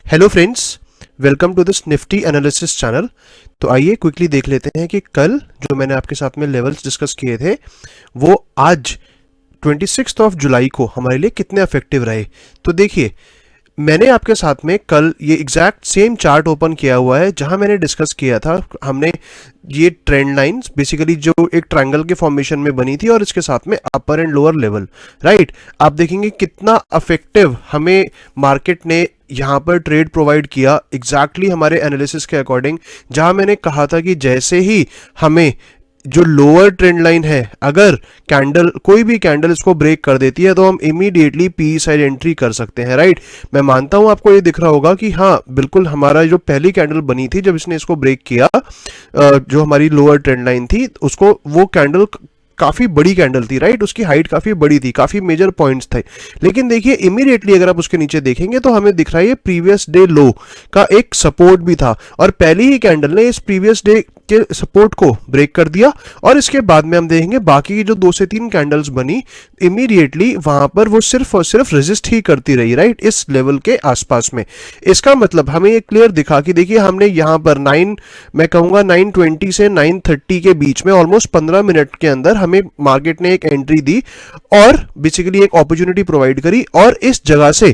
Hello friends, welcome to this Nifty analysis channel. तो आइए quickly देख लेते हैं कि कल जो मैंने आपके साथ में लेवल्स डिस्कस किए थे वो आज 26 ऑफ जुलाई को हमारे लिए कितने इफेक्टिव रहे। तो देखिए, मैंने आपके साथ में कल ये एग्जैक्ट सेम चार्ट ओपन किया हुआ है जहां मैंने डिस्कस किया था। हमने ये ट्रेंड लाइंस बेसिकली जो एक ट्रायंगल के फॉर्मेशन में बनी थी और इसके साथ में अपर एंड लोअर लेवल, राइट। आप देखेंगे कितना इफेक्टिव हमें मार्केट ने यहाँ पर ट्रेड प्रोवाइड किया एग्जैक्टली हमारे एनालिसिस के अकॉर्डिंग। जहां मैंने कहा था कि जैसे ही हमें जो लोअर ट्रेंड लाइन है, अगर कैंडल कोई भी कैंडल इसको ब्रेक कर देती है तो हम इमीडिएटली पी साइड एंट्री कर सकते हैं, राइट। मैं मानता हूं आपको ये दिख रहा होगा कि हाँ बिल्कुल हमारा जो पहली कैंडल बनी थी जब इसने इसको ब्रेक किया, जो हमारी लोअर ट्रेंड लाइन थी उसको, वो कैंडल काफी बड़ी कैंडल थी, राइट। उसकी हाइट काफी बड़ी थी, काफी मेजर पॉइंट्स थे। लेकिन देखिए इमीडिएटली अगर आप उसके नीचे देखेंगे तो हमें दिख रहा है ये प्रीवियस डे लो का एक सपोर्ट भी था और पहली ही कैंडल ने इस प्रीवियस डे के सपोर्ट को ब्रेक कर दिया। और इसके बाद में हम देखेंगे बाकी की जो 2 से 3 कैंडल्स बनी, इमीडिएटली वहां पर वो सिर्फ और सिर्फ रेजिस्ट ही करती रही, राइट, इस लेवल के आसपास में। इसका मतलब हमें ये क्लियर दिखा कि देखिए हमने यहां पर मैं कहूंगा 920 से 930 के बीच में ऑलमोस्ट 15 मिनट के अंदर हमें मार्केट ने एक एंट्री दी और बेसिकली एक अपॉर्चुनिटी प्रोवाइड करी। और इस जगह से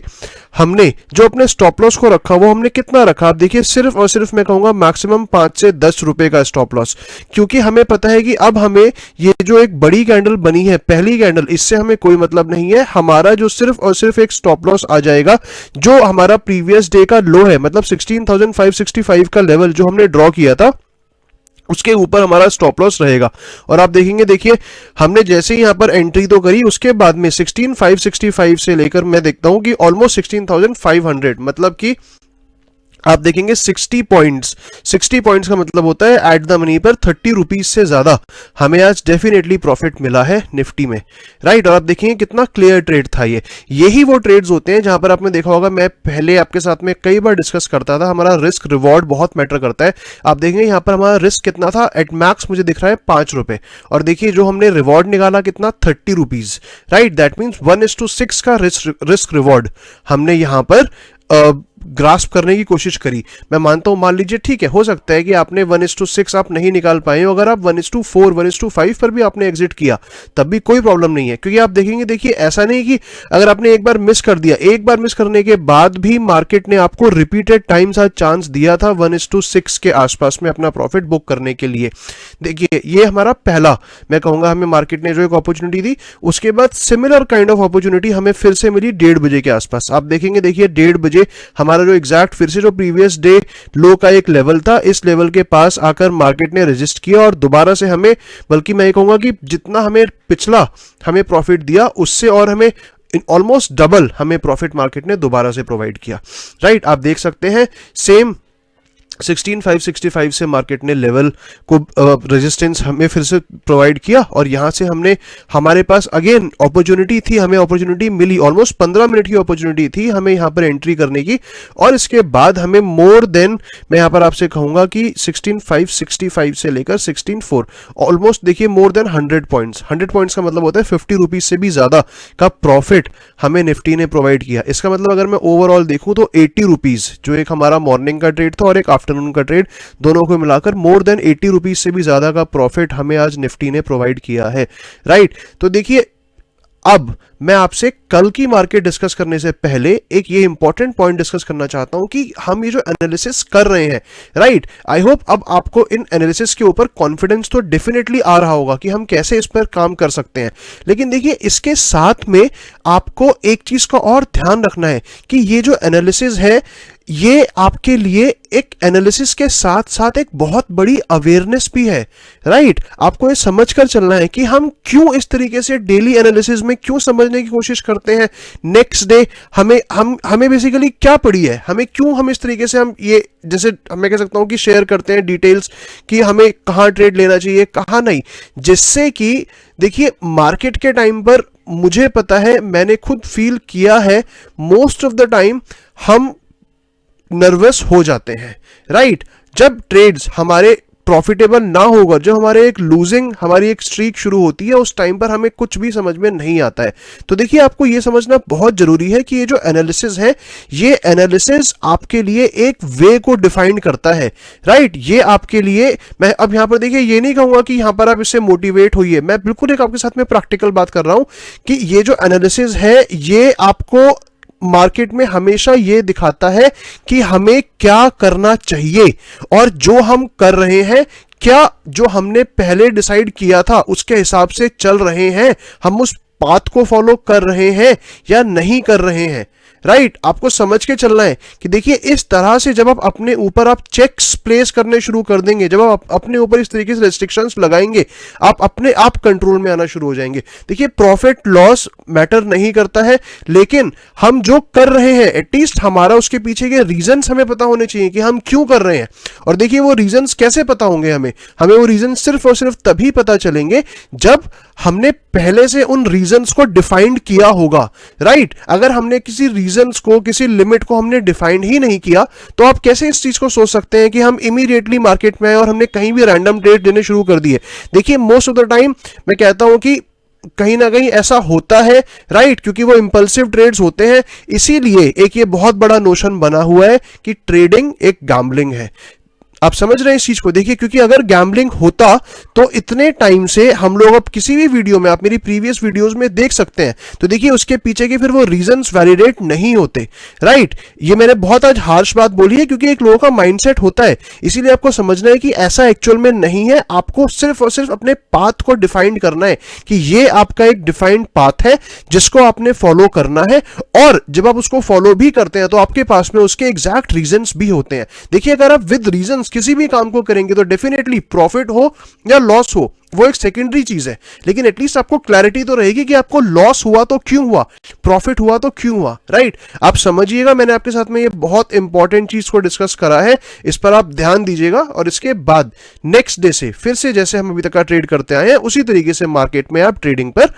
हमने जो अपने स्टॉप लॉस को रखा वो हमने कितना रखा, आप देखिए सिर्फ और सिर्फ मैं कहूंगा मैक्सिमम 5 से 10 रुपए का स्टॉप लॉस। क्योंकि हमें पता है कि अब हमें ये जो एक बड़ी कैंडल बनी है, पहली कैंडल, इससे हमें कोई मतलब नहीं है। हमारा जो सिर्फ और सिर्फ एक स्टॉप लॉस आ जाएगा जो हमारा प्रीवियस डे का लो है, मतलब 16,565 का लेवल जो हमने ड्रॉ किया था उसके ऊपर हमारा स्टॉप लॉस रहेगा। और आप देखेंगे, देखिए हमने जैसे ही यहां पर एंट्री तो करी, उसके बाद में 16,565 से लेकर मैं देखता हूं कि ऑलमोस्ट 16,500, मतलब कि आप देखेंगे 60 पॉइंट्स का मतलब होता है एट द मनी पर 30 रुपीज से ज्यादा हमें आज डेफिनेटली प्रॉफिट मिला है निफ्टी में, राइट। और आप देखेंगे कितना क्लियर ट्रेड था ये। यही वो ट्रेड्स होते हैं जहां पर आपने देखा होगा, मैं पहले आपके साथ में कई बार डिस्कस करता था, हमारा रिस्क रिवॉर्ड बहुत मैटर करता है। आप देखेंगे यहाँ पर हमारा रिस्क कितना था, एट मैक्स मुझे दिख रहा है 5 रुपए, और देखिए जो हमने रिवॉर्ड निकाला कितना, 30 रुपीज, राइट। दैट मीन्स 1:6 का रिस्क रिवॉर्ड हमने यहाँ पर ग्रास्प करने की कोशिश करी। मैं मानता हूं, मान लीजिए ठीक है, हो सकता है कि आपने 1:6 आप नहीं निकाल पाए हो, अगर आप 1:4 1:5 पर भी आपने एग्जिट किया तब भी कोई प्रॉब्लम नहीं है। क्योंकि आप देखेंगे, देखिए ऐसा नहीं कि अगर आपने एक बार मिस कर दिया, एक बार मिस करने के बाद भी मार्केट ने आपको रिपीटेड टाइम्स आज चांस दिया था 1:6 के आसपास में अपना प्रॉफिट बुक करने के लिए। देखिए ये हमारा पहला, मैं कहूंगा, हमें मार्केट ने जो एक अपॉर्चुनिटी दी। उसके बाद सिमिलर काइंड ऑफ अपॉर्चुनिटी हमें फिर से मिली 1:30 बजे के आसपास। आप देखेंगे, देखिए 1:30 बजे हमारा जो एग्जैक्ट फिर से जो प्रीवियस डे लो का एक लेवल था, इस लेवल के पास आकर मार्केट ने रेजिस्ट किया और दोबारा से हमें, बल्कि मैं ये कहूंगा कि जितना हमें पिछला हमें प्रॉफिट दिया उससे और हमें ऑलमोस्ट डबल हमें प्रॉफिट मार्केट ने दोबारा से प्रोवाइड किया, राइट। आप देख सकते हैं सेम 16,565 से मार्केट ने लेवल को रेजिस्टेंस हमें फिर से प्रोवाइड किया और यहां से हमने, हमारे पास अगेन अपॉर्चुनिटी थी, हमें अपॉर्चुनिटी मिली, ऑलमोस्ट 15 मिनट की अपॉर्चुनिटी थी हमें यहां पर एंट्री करने की। और इसके बाद हमें मोर देन, मैं यहां पर आपसे कहूंगा कि 16,565 से लेकर 16,4, ऑलमोस्ट देखिए मोर देन 100 पॉइंट्स का मतलब होता है 50 रुपीज से भी ज्यादा का प्रॉफिट हमें निफ्टी ने प्रोवाइड किया। इसका मतलब अगर मैं ओवरऑल देखूं तो 80 रुपीज, जो एक हमारा मॉर्निंग का ट्रेड था और एक आफ्टरनून का ट्रेड, दोनों को मिलाकर मोर देन 80 रुपीज से भी ज्यादा का प्रॉफिट हमें आज निफ्टी ने प्रोवाइड किया है, राइट। तो देखिए, अब मैं आपसे कल की मार्केट डिस्कस करने से पहले एक ये इंपॉर्टेंट पॉइंट डिस्कस करना चाहता हूं कि हम ये जो एनालिसिस कर रहे हैं, राइट, आई होप अब आपको इन एनालिसिस के ऊपर कॉन्फिडेंस तो डेफिनेटली आ रहा होगा कि हम कैसे इस पर काम कर सकते हैं। लेकिन देखिए इसके साथ में आपको एक चीज का और ध्यान रखना है कि ये जो एनालिसिस है ये आपके लिए एक एनालिसिस के साथ साथ एक बहुत बड़ी अवेयरनेस भी है, राइट। आपको ये समझकर चलना है कि हम क्यों इस तरीके से डेली एनालिसिस में क्यों समझने की कोशिश करते हैं। नेक्स्ट डे हमें बेसिकली क्या पड़ी है, हमें क्यों हम इस तरीके से, हम ये जैसे मैं कह सकता हूं कि शेयर करते हैं डिटेल्स कि हमें कहां ट्रेड लेना चाहिए कहां नहीं, जिससे कि देखिए मार्केट के टाइम पर मुझे पता है, मैंने खुद फील किया है, मोस्ट ऑफ द टाइम हम नर्वस हो जाते हैं, राइट। जब ट्रेड्स हमारे प्रॉफिटेबल ना होगा, जब हमारे एक लूजिंग हमारी एक स्ट्रीक शुरू होती है, उस टाइम पर हमें कुछ भी समझ में नहीं आता है। तो देखिए आपको ये समझना बहुत जरूरी है कि ये जो एनालिसिस है, ये एनालिसिस आपके लिए एक वे को डिफाइन करता है, राइट। ये आपके लिए, मैं अब यहां पर देखिए ये नहीं कहूंगा कि यहां पर आप इससे मोटिवेट होइए, मैं बिल्कुल एक आपके साथ में प्रैक्टिकल बात कर रहा हूं कि ये जो एनालिसिस है ये आपको मार्केट में हमेशा ये दिखाता है कि हमें क्या करना चाहिए, और जो हम कर रहे हैं, क्या जो हमने पहले डिसाइड किया था उसके हिसाब से चल रहे हैं, हम उस पाथ को फॉलो कर रहे हैं या नहीं कर रहे हैं, राइट। आपको समझ के चलना है कि देखिए इस तरह से जब आप अपने ऊपर आप चेक्स प्लेस करने शुरू कर देंगे, जब आप अपने ऊपर इस तरीके से रेस्ट्रिक्शंस लगाएंगे, आप अपने आप कंट्रोल में आना शुरू हो जाएंगे। देखिए प्रॉफिट लॉस मैटर नहीं करता है, लेकिन हम जो कर रहे हैं एटलीस्ट हमारा उसके पीछे के रीजंस हमें पता होने चाहिए कि हम क्यों कर रहे हैं। और देखिए वो रीजंस कैसे पता होंगे हमें वो रीजंस सिर्फ और सिर्फ तभी पता चलेंगे जब हमने पहले से उन रीजंस को डिफाइंड किया होगा, राइट। अगर हमने किसी रीजंस को, किसी लिमिट को हमने डिफाइंड ही नहीं किया, तो आप कैसे इस चीज को सोच सकते हैं कि हम इमीडिएटली मार्केट में आए और हमने कहीं भी रैंडम ट्रेड देने शुरू कर दिए। देखिए मोस्ट ऑफ द टाइम मैं कहता हूं कि कहीं ना कहीं ऐसा होता है, राइट, क्योंकि वो इंपल्सिव ट्रेड्स होते हैं। इसीलिए एक ये बहुत बड़ा नोशन बना हुआ है कि ट्रेडिंग एक गैम्बलिंग है। आप समझ रहे हैं इस चीज को? देखिए क्योंकि अगर गैम्बलिंग होता तो इतने टाइम से हम लोग, अब किसी भी वीडियो में आप मेरी प्रीवियस वीडियोस में देख सकते हैं, तो देखिए उसके पीछे के फिर वो रीजंस वैलिडेट नहीं होते, राइट। ये मैंने बहुत आज हार्श बात बोली है क्योंकि एक लोगों का माइंडसेट होता है, इसीलिए आपको समझना है कि ऐसा एक्चुअल में नहीं है। आपको सिर्फ और सिर्फ अपने पाथ को डिफाइन करना है कि ये आपका एक डिफाइंड पाथ है जिसको आपने फॉलो करना है, और जब आप उसको फॉलो भी करते हैं तो आपके पास में उसके एग्जैक्ट रीजंस भी होते हैं। देखिए अगर आप विद रीजंस किसी भी काम को करेंगे तो डेफिनेटली प्रॉफिट हो या लॉस हो वो एक सेकेंडरी चीज है, लेकिन एटलीस्ट आपको क्लैरिटी तो रहेगी कि आपको लॉस हुआ तो क्यों हुआ, प्रॉफिट हुआ तो क्यों हुआ, राइट। आप समझिएगा, मैंने आपके साथ में ये बहुत इंपॉर्टेंट चीज को डिस्कस करा है, इस पर आप ध्यान दीजिएगा। और इसके बाद नेक्स्ट डे से फिर से जैसे हम अभी तक का ट्रेड करते आए हैं उसी तरीके से मार्केट में आप ट्रेडिंग पर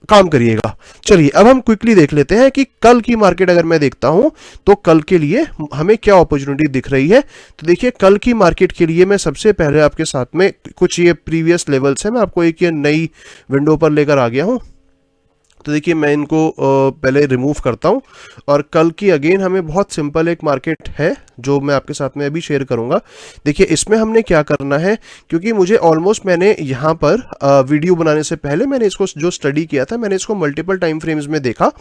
काम करिएगा। चलिए अब हम क्विकली देख लेते हैं कि कल की मार्केट अगर मैं देखता हूं तो कल के लिए हमें क्या अपॉर्चुनिटी दिख रही है। तो देखिए कल की मार्केट के लिए मैं सबसे पहले आपके साथ में कुछ ये प्रीवियस लेवल्स है, मैं आपको एक ये नई विंडो पर लेकर आ गया हूं। तो देखिए मैं इनको पहले रिमूव करता हूं, और कल की अगेन हमें बहुत सिंपल एक मार्केट है जो मैं आपके साथ में अभी शेयर करूंगा। देखिए इसमें हमने क्या करना है, क्योंकि मुझे ऑलमोस्ट, मैंने यहाँ पर वीडियो बनाने से पहले मैंने इसको जो स्टडी किया था, मैंने इसको मल्टीपल टाइम फ्रेम्स में देखा,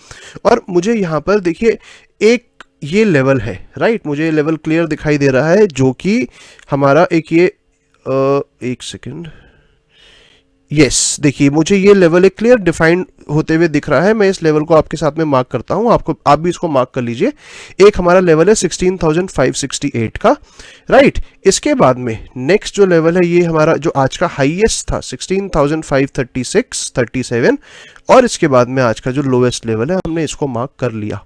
और मुझे यहाँ पर देखिए एक ये लेवल है, राइट, मुझे ये लेवल क्लियर दिखाई दे रहा है जो कि हमारा एक ये एक सेकेंड, यस देखिए मुझे ये लेवल एक क्लियर डिफाइंड होते हुए दिख रहा है। मैं इस लेवल को आपके साथ में मार्क करता हूं, आप भी इसको मार्क कर लीजिए। एक हमारा लेवल है 16,568 का, राइट। इसके बाद में नेक्स्ट जो लेवल है ये हमारा जो आज का हाईएस्ट था 16,536 37, और इसके बाद में आज का जो लोएस्ट लेवल है हमने इसको मार्क कर लिया,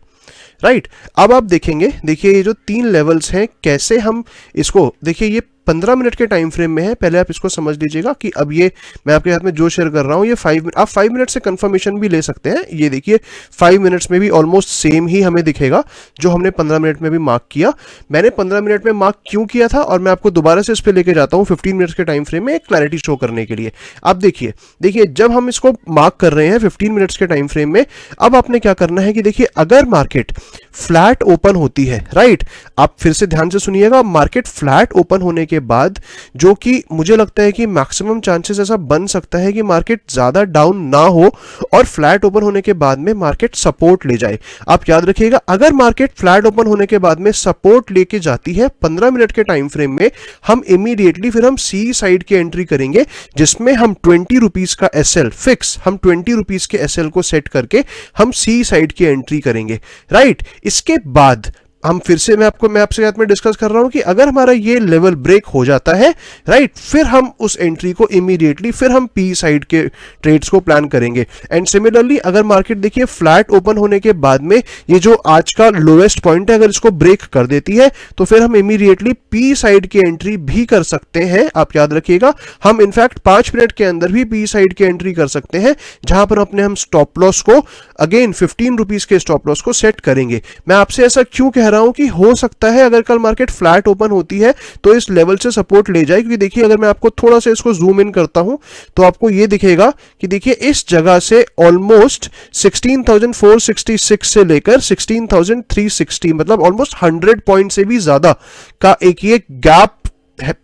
राइट। अब आप देखेंगे, देखिए ये जो 3 लेवल्स हैं कैसे हम इसको, देखिए ये 15 मिनट के टाइम फ्रेम में है। पहले आप इसको समझ लीजिएगा कि अब ये मैं आपके साथ में जो शेयर कर रहा हूं ये 5 मिनट, आप 5 मिनट से कंफर्मेशन भी ले सकते हैं। ये देखिए 5 मिनट्स में भी ऑलमोस्ट सेम ही हमें दिखेगा जो हमने 15 मिनट में भी मार्क किया। मैंने 15 मिनट में मार्क क्यों किया था, और मैं आपको दोबारा से इस पर लेके जाता हूं 15 मिनट्स के टाइम फ्रेम में एक क्लैरिटी शो करने के लिए। आप देखिए जब हम इसको मार्क कर रहे हैं 15 मिनट्स के टाइम फ्रेम में, अब आपने क्या करना है कि देखिए अगर मार्केट फ्लैट ओपन होती है, राइट, आप फिर से ध्यान से सुनिएगा, मार्केट फ्लैट ओपन होने के बाद जो कि मुझे लगता है कि मैक्सिमम चांसेस ऐसा बन सकता है कि मार्केट ज्यादा डाउन ना हो और फ्लैट ओपन होने के बाद में मार्केट सपोर्ट ले जाए। आप याद रखिएगा अगर मार्केट फ्लैट ओपन होने के बाद में सपोर्ट लेके जाती है 15 मिनट के टाइम फ्रेम में, हम इमीडिएटली फिर हम सी साइड की एंट्री करेंगे जिसमें हम 20 रुपीज का एसएल फिक्स, हम 20 रुपीज के एसएल को सेट करके हम सी साइड की एंट्री करेंगे, राइट। इसके बाद हम फिर से मैं आपसे साथ में डिस्कस कर रहा हूं कि अगर हमारा ये लेवल ब्रेक हो जाता है, राइट, फिर हम उस एंट्री को इमीडिएटली फिर हम पी साइड के ट्रेड्स को प्लान करेंगे। एंड सिमिलरली अगर मार्केट देखिए फ्लैट ओपन होने के बाद में ये जो आज का लोएस्ट पॉइंट है अगर इसको ब्रेक कर देती है तो फिर हम इमीडिएटली पी साइड की एंट्री भी कर सकते हैं। आप याद रखिएगा हम इनफैक्ट 5 मिनट के अंदर भी पी साइड की एंट्री कर सकते हैं जहां पर अपने हम स्टॉप लॉस को अगेन 15 रुपीज के स्टॉप लॉस को सेट करेंगे। मैं आपसे ऐसा क्यों कह रहा हूं कि हो सकता है अगर कल मार्केट फ्लैट ओपन होती है तो इस लेवल से सपोर्ट ले जाए, क्योंकि देखिए अगर मैं आपको थोड़ा सा इसको जूम इन करता हूं तो आपको ये दिखेगा कि देखिए इस जगह से ऑलमोस्ट 16,466 से लेकर 16,360 मतलब ऑलमोस्ट 100 पॉइंट से भी ज्यादा का एक ये गैप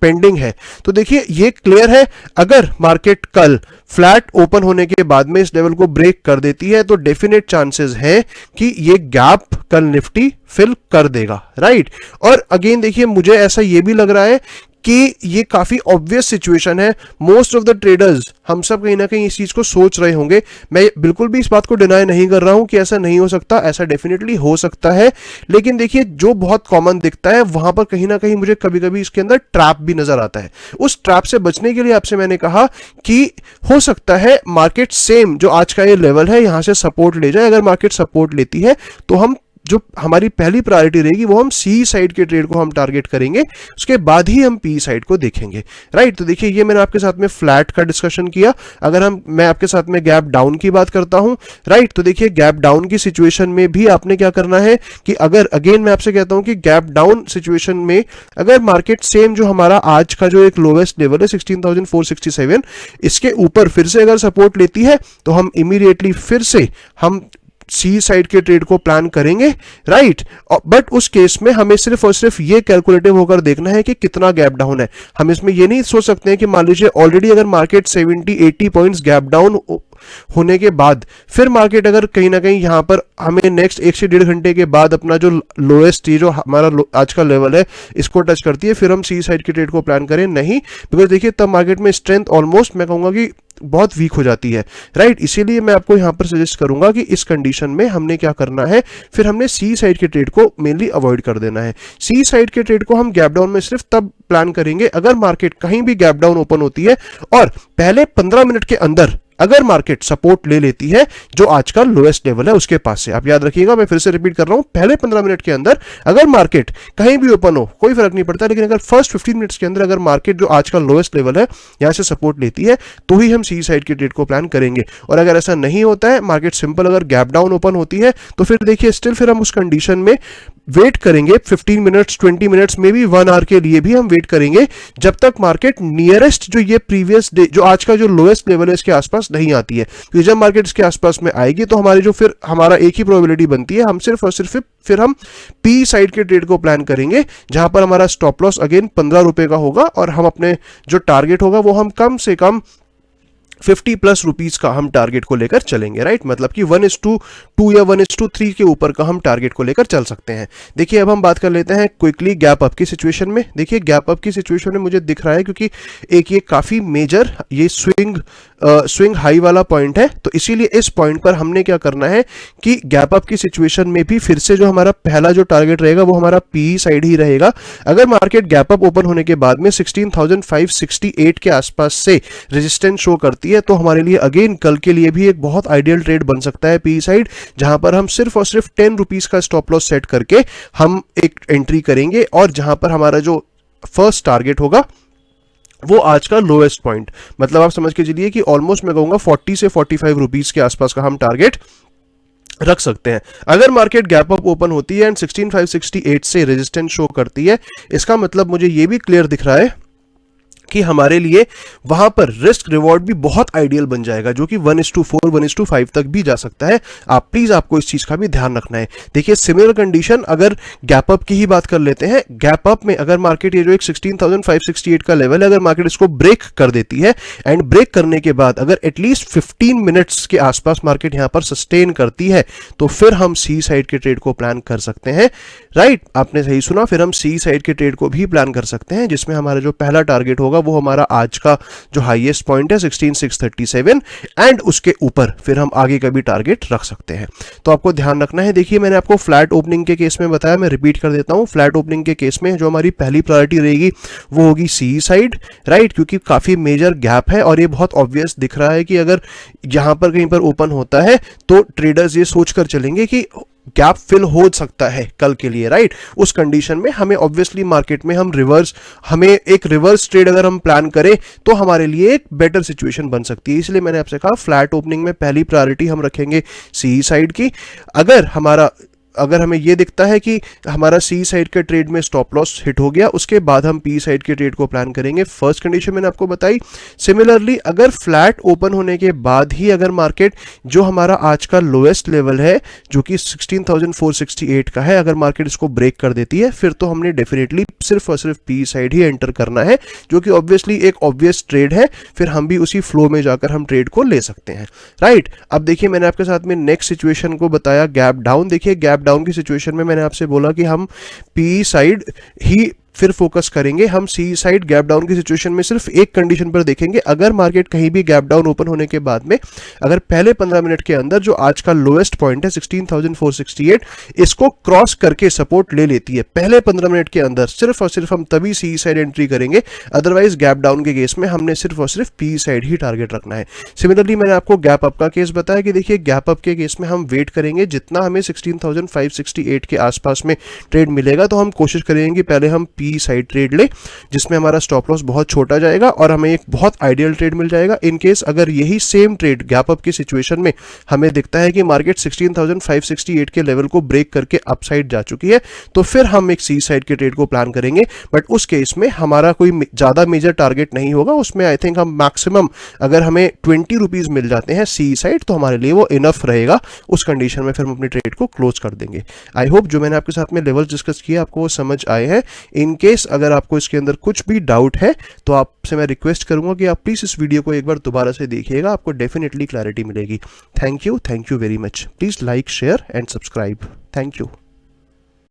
पेंडिंग है। तो देखिए ये क्लियर है, अगर मार्केट कल फ्लैट ओपन होने के बाद में इस लेवल को ब्रेक कर देती है तो डेफिनेट चांसेस है कि ये गैप कल निफ्टी फिल कर देगा, राइट। और अगेन देखिए मुझे ऐसा ये भी लग रहा है कि ये काफी ऑब्वियस सिचुएशन है। मोस्ट ऑफ द ट्रेडर्स हम सब कहीं ना कहीं इस चीज को सोच रहे होंगे। मैं बिल्कुल भी इस बात को डिनाई नहीं कर रहा हूं कि ऐसा नहीं हो सकता, ऐसा डेफिनेटली हो सकता है, लेकिन देखिए जो बहुत कॉमन दिखता है वहां पर कहीं ना कहीं मुझे कभी कभी इसके अंदर ट्रैप भी नजर आता है। उस ट्रैप से बचने के लिए आपसे मैंने कहा कि हो सकता है मार्केट सेम जो आज का ये लेवल है यहां से सपोर्ट ले जाए। अगर मार्केट सपोर्ट लेती है तो हम जो हमारी पहली प्रायोरिटी रहेगी वो हम सी साइड के ट्रेड को हम टारगेट करेंगे, उसके बाद ही हम पी साइड को देखेंगे, राइट। तो देखिए ये मैंने आपके साथ में फ्लैट का डिस्कशन किया। अगर मैं आपके साथ में गैप डाउन की बात करता हूं, राइट, तो देखिए गैप डाउन की सिचुएशन में भी आपने क्या करना है कि अगर अगेन मैं आपसे कहता हूं कि गैप डाउन सिचुएशन में अगर मार्केट सेम जो हमारा आज का जो एक लोवेस्ट लेवल है 16,467 इसके ऊपर फिर से अगर सपोर्ट लेती है तो हम इमीडिएटली फिर से हम सी साइड के ट्रेड को प्लान करेंगे, राइट। बट उस केस में हमें सिर्फ और सिर्फ ये कैलकुलेटिव होकर देखना है कि कितना गैप डाउन है। हम इसमें ये नहीं सोच सकते हैं कि मान लीजिए ऑलरेडी अगर मार्केट 70-80 पॉइंट्स गैप डाउन होने के बाद फिर मार्केट अगर कहीं ना कहीं यहां पर हमें नेक्स्ट 1 से 1.5 घंटे के बाद अपना जो लोएस्ट जो हमारा आज का लेवल है इसको टच करती है फिर हम सी साइड के ट्रेड को प्लान करें, नहीं। बिकॉज देखिए तब मार्केट में स्ट्रेंथ ऑलमोस्ट मैं कहूंगा कि बहुत वीक हो जाती है, राइट। इसीलिए मैं आपको यहां पर सजेस्ट करूंगा कि इस कंडीशन में हमने क्या करना है, फिर हमने सी साइड के ट्रेड को मेनली अवॉइड कर देना है। सी साइड के ट्रेड को हम गैप डाउन में सिर्फ तब प्लान करेंगे अगर मार्केट कहीं भी गैप डाउन ओपन होती है और पहले 15 मिनट के अंदर अगर मार्केट सपोर्ट ले लेती है जो आज का लोएस्ट लेवल है उसके पास से। आप याद रखिएगा, मैं फिर से रिपीट कर रहा हूं, पहले 15 मिनट के अंदर अगर मार्केट कहीं भी ओपन हो कोई फर्क नहीं पड़ता, लेकिन अगर फर्स्ट 15 मिनट्स के अंदर अगर मार्केट जो आज का लोएस्ट लेवल है यहां से सपोर्ट लेती है तो ही हम सी साइड के ट्रेड को प्लान करेंगे। और अगर ऐसा नहीं होता है, मार्केट सिंपल अगर गैप डाउन ओपन होती है तो फिर देखिए स्टिल फिर हम उस कंडीशन में वेट करेंगे 15 मिनट्स 20 मिनट्स में भी 1 आवर के लिए भी हम वेट करेंगे जब तक मार्केट नियरेस्ट जो ये प्रीवियस डे जो आज का जो लोएस्ट लेवल है इसके आसपास नहीं आती है। तो जब मार्केट इसके आसपास में आएगी तो हमारी जो फिर हमारा एक ही प्रोबेबिलिटी बनती है, हम सिर्फ और सिर्फ फिर हम पी साइड के ट्रेड को प्लान करेंगे जहां पर हमारा स्टॉप लॉस अगेन 15 रुपए का होगा और हम अपने जो टारगेट होगा वो हम कम से कम 50+ रुपीज का हम टारगेट को लेकर चलेंगे, राइट। मतलब कि 1:2 या 1:3 के ऊपर का हम टारगेट को लेकर चल सकते हैं। देखिए अब हम बात कर लेते हैं क्विकली गैप अप की सिचुएशन में। देखिए गैप अप की सिचुएशन में मुझे दिख रहा है क्योंकि एक ये काफी मेजर ये स्विंग हाई वाला पॉइंट है, तो इसीलिए इस पॉइंट पर हमने क्या करना है कि गैप अप की सिचुएशन में भी फिर से जो हमारा पहला जो टारगेट रहेगा वो हमारा पी साइड ही रहेगा। अगर मार्केट गैप अप ओपन होने के बाद में 16,568 के आसपास से रेजिस्टेंस शो करती है तो हमारे लिए अगेन कल के लिए भी एक बहुत आइडियल ट्रेड बन सकता है पी साइड, जहां पर हम सिर्फ और सिर्फ 10 रुपीज का स्टॉप लॉस सेट करके हम एक एंट्री करेंगे और जहां पर हमारा जो फर्स्ट टारगेट होगा वो आज का लोएस्ट पॉइंट, मतलब आप समझ के चलिए कि ऑलमोस्ट मैं कहूंगा 40 से 45 रुपीज के आसपास का हम टारगेट रख सकते हैं। अगर मार्केट गैप अप ओपन होती है एंड 16,568 से रेजिस्टेंस शो करती है, इसका मतलब मुझे ये भी क्लियर दिख रहा है कि हमारे लिए वहां पर रिस्क रिवॉर्ड भी बहुत आइडियल बन जाएगा जो कि 1:4 1:5 तक भी जा सकता है। आप प्लीज आपको इस चीज का भी ध्यान रखना है। देखिए सिमिलर कंडीशन अगर गैप अप की ही बात कर लेते हैं, गैप अप में अगर मार्केट ये जो एक 16,568 का लेवल है अगर मार्केट इसको ब्रेक कर देती है एंड ब्रेक करने के बाद अगर एटलीस्ट 15 मिनट्स के आसपास मार्केट यहां पर सस्टेन करती है तो फिर हम सी साइड के ट्रेड को प्लान कर सकते हैं, राइट। आपने सही सुना, फिर हम सी साइड के ट्रेड को भी प्लान कर सकते हैं जिसमें हमारा जो पहला टारगेट होगा वो हमारा आज का जो हाईएस्ट पॉइंट है 16,637 एंड उसके ऊपर फिर हम आगे का भी टारगेट रख सकते हैं। तो आपको ध्यान रखना है। देखिए मैंने आपको फ्लैट ओपनिंग के केस में बताया, मैं रिपीट कर देता हूं। फ्लैट ओपनिंग के केस में जो हमारी पहली प्रायोरिटी रहेगी वो होगी सी साइड, राइट, क्योंकि काफी मेजर गैप है और ये बहुत ऑब्वियस दिख रहा है कि अगर यहां पर कहीं पर ओपन होता है तो ट्रेडर्स ये सोचकर चलेंगे कि गैप फिल हो सकता है कल के लिए, राइट। उस कंडीशन में हमें ऑब्वियसली मार्केट में हमें एक रिवर्स ट्रेड अगर हम प्लान करें तो हमारे लिए एक बेटर सिचुएशन बन सकती है। इसलिए मैंने आपसे कहा फ्लैट ओपनिंग में पहली प्रायोरिटी हम रखेंगे सी साइड की। अगर हमें ये दिखता है कि हमारा सी साइड के ट्रेड में स्टॉप लॉस हिट हो गया, उसके बाद हम पी साइड के ट्रेड को प्लान करेंगे। फर्स्ट कंडीशन मैंने आपको बताई। सिमिलरली अगर फ्लैट ओपन होने के बाद ही अगर मार्केट जो हमारा आज का लोएस्ट लेवल है जो कि 16,468 का है, अगर मार्केट इसको ब्रेक कर देती है, फिर तो हमने डेफिनेटली सिर्फ और सिर्फ पी साइड ही एंटर करना है, जो कि ऑब्वियसली एक ऑब्वियस ट्रेड है। फिर हम भी उसी फ्लो में जाकर हम ट्रेड को ले सकते हैं, राइट। अब देखिए मैंने आपके साथ में नेक्स्ट सिचुएशन को बताया गैप डाउन। देखिए गैप डाउन की सिचुएशन में मैंने आपसे बोला कि हम पी साइड ही फिर फोकस करेंगे। हम सी साइड गैप डाउन की सिचुएशन में सिर्फ एक कंडीशन पर देखेंगे, अगर मार्केट कहीं भी गैप डाउन ओपन होने के बाद में अगर पहले 15 मिनट के अंदर जो आज का लोएस्ट पॉइंट है 16,468 इसको क्रॉस करके सपोर्ट ले लेती है पहले 15 मिनट के अंदर, सिर्फ और सिर्फ हम तभी सी साइड एंट्री करेंगे। अदरवाइज गैप डाउन के केस में हमने सिर्फ और सिर्फ पी साइड ही टारगेट रखना है। सिमिलरली मैंने आपको गैप अप का केस बताया कि देखिए गैप अप के केस में हम वेट करेंगे, जितना हमें 16,568 के आसपास में ट्रेड मिलेगा तो हम कोशिश करेंगे कि पहले हम पी साइड ट्रेड ले, जिसमें हमारा स्टॉप लॉस बहुत छोटा जाएगा और हमें एक बहुत आइडियल ट्रेड मिल जाएगा। इन केस अगर यही सेम ट्रेड गैप अप की सिचुएशन में हमें दिखता है कि मार्केट 16,568 के लेवल को ब्रेक करके अपसाइड जा चुकी है, तो फिर हम एक सी साइड के ट्रेड को प्लान करेंगे। बट उस केस में हमारा कोई ज़्यादा मेजर टारगेट नहीं होगा, उसमें आई थिंक हम मैक्सिमम अगर हमें 20 रुपीज़ मिल जाते हैं सी साइड तो हमारे लिए वो इनफ रहेगा। उस कंडीशन में फिर हम अपनी ट्रेड को क्लोज कर देंगे। आई होप जो मैंने आपके साथ में लेवल डिस्कस किया आपको वो समझ आए हैं। इन केस अगर आपको इसके अंदर कुछ भी डाउट है तो आपसे मैं रिक्वेस्ट करूंगा कि आप प्लीज इस वीडियो को एक बार दोबारा से देखिएगा, आपको डेफिनेटली क्लैरिटी मिलेगी। Thank you very much. Please like, share and subscribe. Thank you.